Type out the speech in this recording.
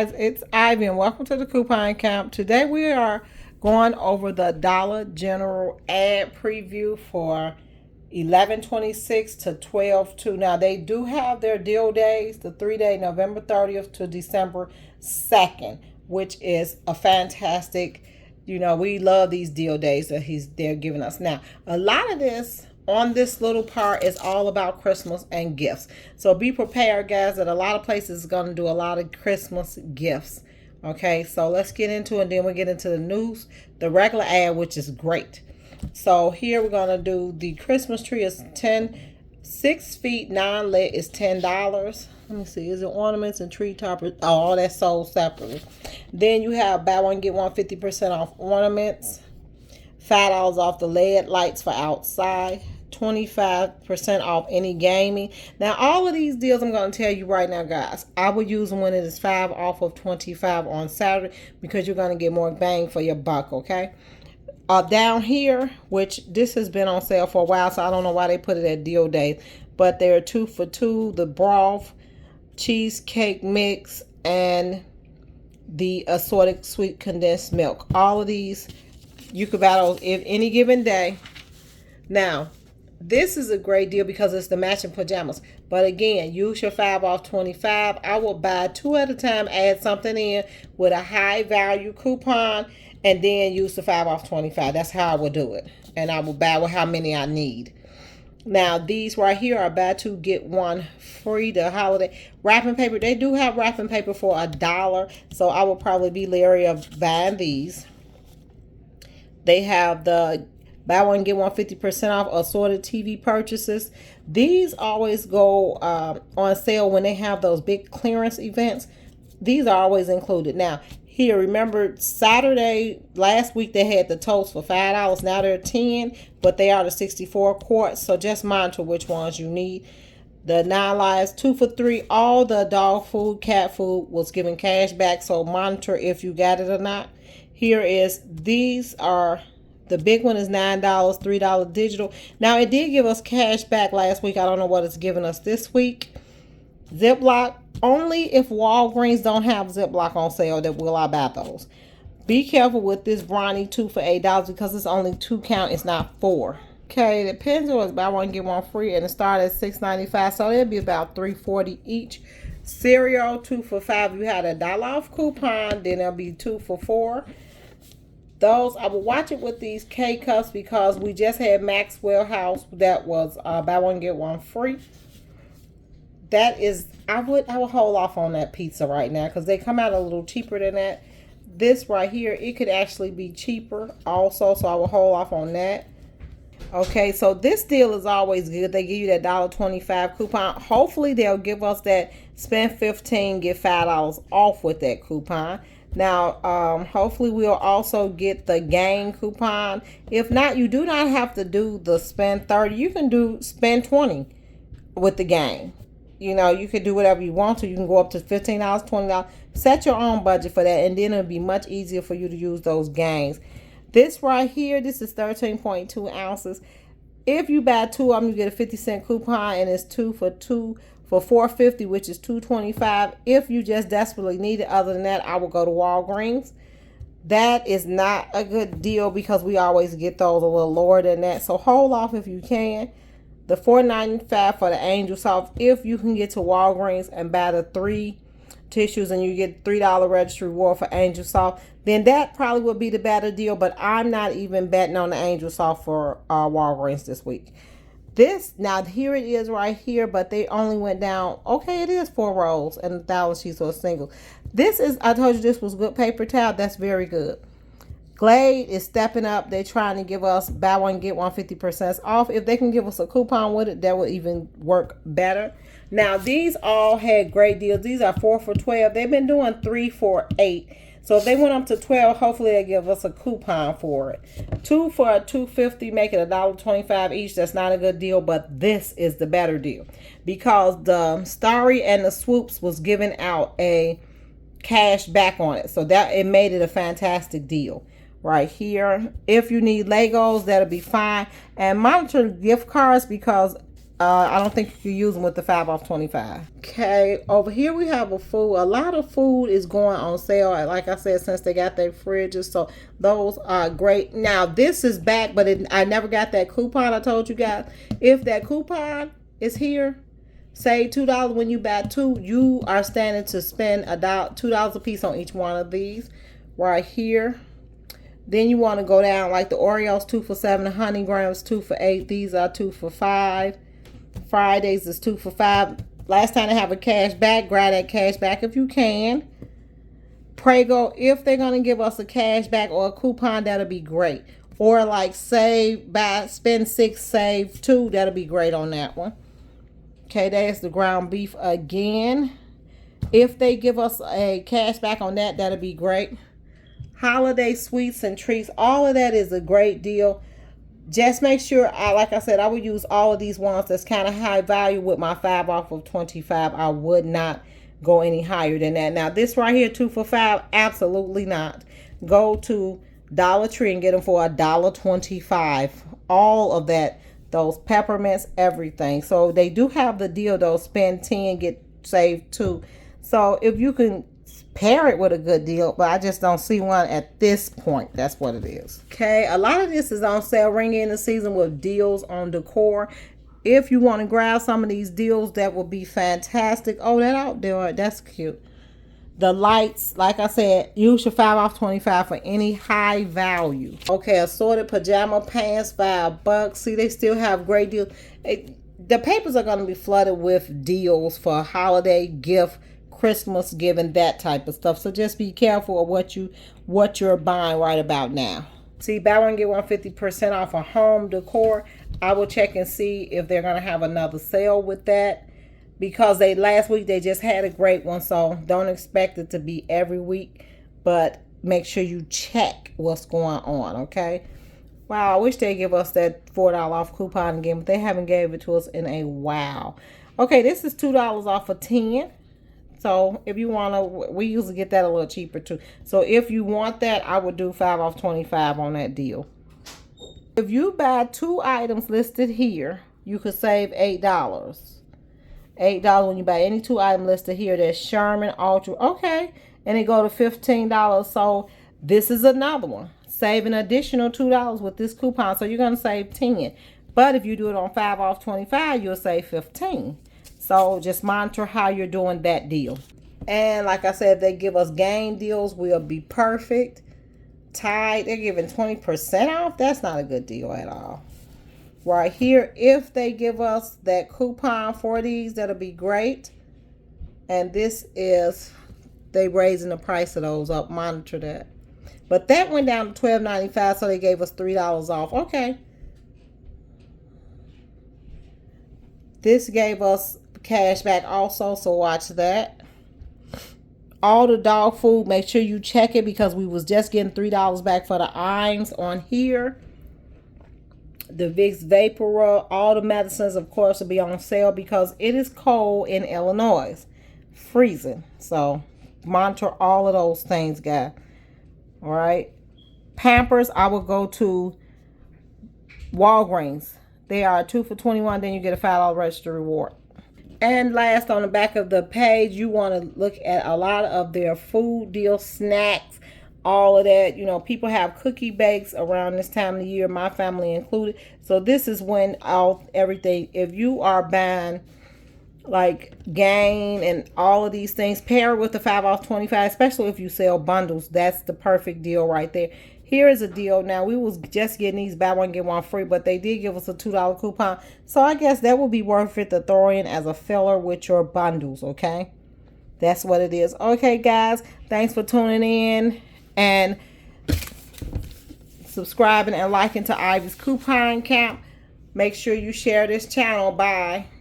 guys, it's Ivy and welcome to the Coupon Camp. Today we are going over the Dollar General ad preview for 11/26 to 12/2. Now they do have their deal days, the 3-day November 30th to December 2nd, which is a fantastic, we love these deal days that they're giving us. Now, a lot of this on this little part is all about Christmas and gifts. So be prepared, guys, that a lot of places is going to do a lot of Christmas gifts. Okay, so let's get into it, and then we'll get into the news, the regular ad, which is great. So here we're going to do the Christmas tree is 6 feet non-lit is $10. Let me see, is it ornaments and tree toppers? Oh, all that's sold separately. Then you have buy one, get one 50% off ornaments. $5 off the LED lights for outside. 25% off any gaming. Now, all of these deals I'm going to tell you right now, guys, I will use them when it is 5 off of 25 on Saturday, because you're going to get more bang for your buck, okay? Down here, which this has been on sale for a while, so I don't know why they put it at deal day, but they're 2 for $2, the broth, cheesecake mix, and the assorted sweet condensed milk. All of these, you could buy those any given day. Now, this is a great deal because it's the matching pajamas. But again, use your 5 off 25. I will buy 2 at a time, add something in with a high value coupon, and then use the 5 off 25. That's how I will do it. And I will buy with how many I need. Now, these right here are buy 2, get 1 free. The holiday wrapping paper. They do have wrapping paper for $1. So I will probably be leery of buying these. They have the buy one, get one 50% off assorted TV purchases. These always go on sale when they have those big clearance events. These are always included. Now, here, remember Saturday, last week they had the toast for $5. Now they're $10, but they are the 64 quarts. So just monitor which ones you need. The 9 Lives, 2 for $3. All the dog food, cat food was giving cash back. So monitor if you got it or not. Here is, these are, the big one is $9, $3 digital. Now, it did give us cash back last week. I don't know what it's giving us this week. Ziploc, only if Walgreens don't have Ziploc on sale that will I buy those. Be careful with this brownie 2 for $8 because it's only 2 count. It's not 4. Okay, the pencil is buy one, get one free, and it started at $6.95. So it'll be about $3.40 each. Cereal 2 for $5. You had a $1 off coupon. Then it'll be 2 for $4. Those, I will watch it with these K-Cups because we just had Maxwell House that was buy one, get one free. That is, I would hold off on that pizza right now because they come out a little cheaper than that. This right here, it could actually be cheaper also, so I will hold off on that. Okay, so this deal is always good. They give you that $1.25 coupon. Hopefully, they'll give us that spend $15, get $5 off with that coupon. Now, hopefully we'll also get the game coupon. If not, you do not have to do the spend 30. You can do spend 20 with the game. You can do whatever you want to. You can go up to $15, $20. Set your own budget for that, and then it'll be much easier for you to use those games. This right here, this is 13.2 ounces. If you buy 2 of them, you get a 50-cent coupon, and it's 2 for $2 for $4.50, which is $2.25. If you just desperately need it. Other than that, I will go to Walgreens. That is not a good deal because we always get those a little lower than that. So hold off if you can. The $4.95 for the Angel Soft. If you can get to Walgreens and buy the 3 tissues and you get $3 registry reward for Angel Soft, then that probably would be the better deal. But I'm not even betting on the Angel Soft for Walgreens this week. This, now here it is right here, but they only went down. Okay, it is 4 rolls and 1,000 sheets or a single. This is, I told you this was good paper towel. That's very good. Glade is stepping up. They're trying to give us buy one, get one 50% off. If they can give us a coupon with it, that would even work better. Now, these all had great deals. These are 4 for $12. They've been doing 3 for $8. So if they went up to 12, hopefully they give us a coupon for it. 2 for $2.50, make it $1.25 each. That's not a good deal, but this is the better deal because the Starry and the Swoops was giving out a cash back on it. So that it made it a fantastic deal right here. If you need Legos, that'll be fine. And monitor gift cards because I don't think you can use them with the 5 off 25. Okay, over here we have a food. A lot of food is going on sale. Like I said, since they got their fridges, so those are great. Now this is back, but I never got that coupon I told you guys. If that coupon is here, save $2 when you buy two. You are standing to spend $2 a piece on each one of these right here. Then you want to go down like the Oreos 2 for $7, the Honey Grams 2 for $8. These are 2 for $5. Fridays is 2 for $5. Last time they have a cash back, grab that cash back if you can. Prego, if they're gonna give us a cash back or a coupon, that'll be great. Or like spend 6, save 2. That'll be great on that one. Okay, there's the ground beef again. If they give us a cash back on that, that'll be great. Holiday sweets and treats, all of that is a great deal. Just make sure, like I said, I would use all of these ones that's kind of high value with my 5 off of 25. I would not go any higher than that. Now, this right here, 2 for $5, absolutely not. Go to Dollar Tree and get them for $1.25. All of that, those peppermints, everything. So they do have the deal though, spend 10, get save 2. So if you can pair it with a good deal, but I just don't see one at this point. That's what it is. Okay, a lot of this is on sale, ring in the season with deals on decor. If you want to grab some of these deals, that would be fantastic. Oh, that outdoor, that's cute. The lights, like I said, use your 5 off 25 for any high value. Okay, assorted pajama pants, $5. See, they still have great deals. The papers are going to be flooded with deals for holiday gift, Christmas giving, that type of stuff. So just be careful of what you're buying right about now. See, buy one get one 50% off on home decor. I will check and see if they're gonna have another sale with that, because last week they just had a great one. So don't expect it to be every week, but make sure you check what's going on. Okay. Wow, I wish they give us that $4 off coupon again, but they haven't gave it to us in a while. Okay, this is $2 off of 10. So if you want to, we usually get that a little cheaper too. So if you want that, I would do 5 off 25 on that deal. If you buy 2 items listed here, you could save $8. $8 when you buy any 2 items listed here. There's Sherman Ultra. Okay. And it go to $15. So this is another one. Save an additional $2 with this coupon. So you're going to save 10. But if you do it on 5 off 25, you'll save 15. So just monitor how you're doing that deal. And like I said, if they give us game deals, we'll be perfect. Tide, they're giving 20% off. That's not a good deal at all. Right here, if they give us that coupon for these, that'll be great. And this is, they raising the price of those up. Monitor that. But that went down to $12.95, so they gave us $3 off. Okay. This gave us cash back also, so watch that. All the dog food, make sure you check it, because we was just getting $3 back for the Iams on here. The Vicks Vapor Rub, all the medicines, of course, will be on sale because it is cold in Illinois, freezing. So monitor all of those things, guys. All right. Pampers, I will go to Walgreens. They are 2 for $21. Then you get a $5 register reward. And last, on the back of the page, you want to look at a lot of their food deal, snacks, all of that. You know, people have cookie bakes around this time of the year, my family included. So this is when everything, if you are buying like Gain and all of these things, pair with the 5 off 25, especially if you sell bundles. That's the perfect deal right there. Here is a deal. Now, we was just getting these buy one get one free, but they did give us a $2 coupon. So I guess that would be worth it to throw in as a filler with your bundles, okay? That's what it is. Okay, guys, thanks for tuning in and subscribing and liking to Ivy's Coupon Camp. Make sure you share this channel. Bye.